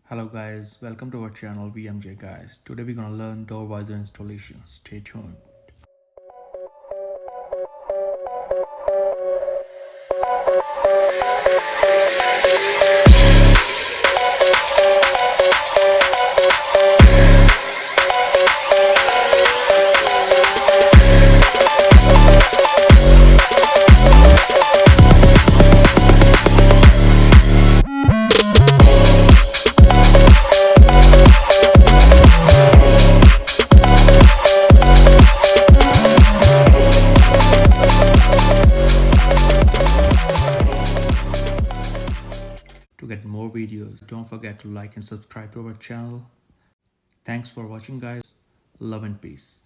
Hello guys, welcome to our channel VMJ guys. Today we're gonna learn Door Visor installation. Stay tuned. To get more videos, don't forget to like and subscribe to our channel. Thanks for watching guys. Love and peace.